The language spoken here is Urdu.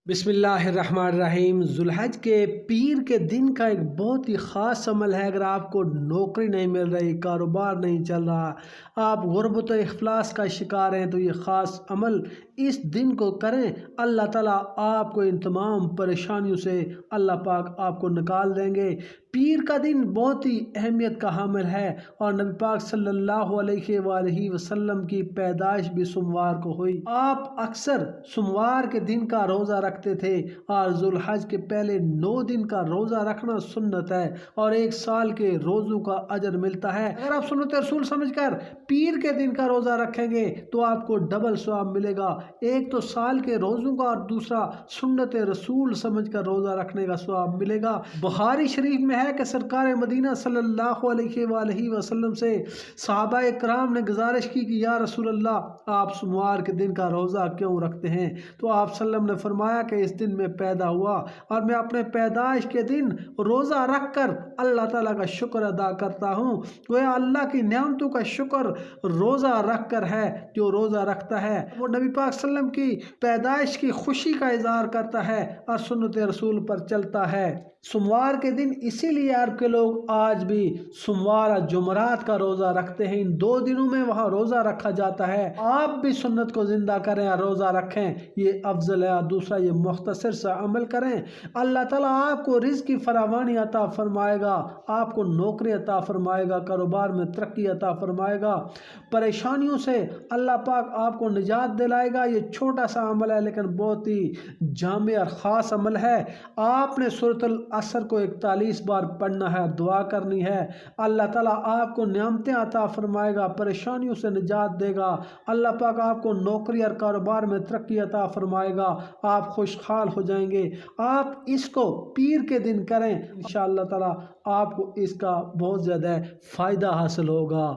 بسم اللہ الرحمن الرحیم۔ ذوالحج کے پیر کے دن کا ایک بہت ہی خاص عمل ہے۔ اگر آپ کو نوکری نہیں مل رہی، کاروبار نہیں چل رہا، آپ غربت و افلاس کا شکار ہیں، تو یہ خاص عمل اس دن کو کریں۔ اللہ تعالیٰ آپ کو ان تمام پریشانیوں سے اللہ پاک آپ کو نکال دیں گے۔ پیر کا دن بہت ہی اہمیت کا حامل ہے، اور نبی پاک صلی اللہ علیہ وآلہ وسلم کی پیدائش بھی سوموار کو ہوئی۔ آپ اکثر سوموار کے دن کا روزہ رکھتے تھے، اور ذوالحج کے پہلے 9 دن کا روزہ رکھنا سنت ہے، اور 1 سال کے روزوں کا اجر ملتا ہے۔ اگر آپ سنت رسول سمجھ کر پیر کے دن کا روزہ رکھیں گے تو آپ کو ڈبل ثواب ملے گا۔ ایک تو سال کے روزوں کا، اور دوسرا سنت رسول سمجھ کر روزہ رکھنے کا ثواب ملے گا۔ بخاری شریف میں ہے کہ سرکار مدینہ صلی اللہ علیہ وآلہ وسلم سے صحابہ کرام نے گزارش کی کہ یا رسول اللہ، آپ سوموار کے دن کا روزہ کیوں رکھتے ہیں؟ تو آپ صلی اللہ علیہ وسلم نے فرمایا کہ اس دن میں پیدا ہوا، اور میں اپنے پیدائش کے دن روزہ رکھ کر اللہ تعالیٰ کا شکر ادا کرتا ہوں۔ گویا اللہ کی نعمتوں کا شکر روزہ رکھ کر ہے۔ جو روزہ رکھتا ہے وہ نبی پاک صلی اللہ علیہ وسلم کی پیدائش کی خوشی کا اظہار کرتا ہے، اور سنت رسول پر چلتا ہے۔ سوموار کے دن اسی لیے عرب کے لوگ آج بھی سوموار اور جمعرات کا روزہ رکھتے ہیں۔ ان 2 دنوں میں وہاں روزہ رکھا جاتا ہے۔ آپ بھی سنت کو زندہ کریں اور روزہ رکھیں، یہ افضل ہے۔ اور دوسرا، یہ مختصر سا عمل کریں، اللہ تعالیٰ آپ کو رزق کی فراوانی عطا فرمائے گا، آپ کو نوکری عطا فرمائے گا، کاروبار میں ترقی عطا فرمائے گا، پریشانیوں سے اللہ پاک آپ کو نجات دلائے گا۔ یہ چھوٹا سا عمل ہے، لیکن بہت ہی جامع اور خاص عمل ہے۔ آپ نے سورۃ العصر کو 41 بار پڑھنا ہے، دعا کرنی ہے۔ اللہ تعالیٰ آپ کو نعمتیں عطا فرمائے گا، پریشانیوں سے نجات دے گا۔ اللہ پاک آپ کو نوکری اور کاروبار میں ترقی عطا فرمائے گا، آپ خوشحال ہو جائیں گے۔ آپ اس کو پیر کے دن کریں، انشاءاللہ تعالیٰ آپ کو اس کا بہت زیادہ فائدہ حاصل ہوگا۔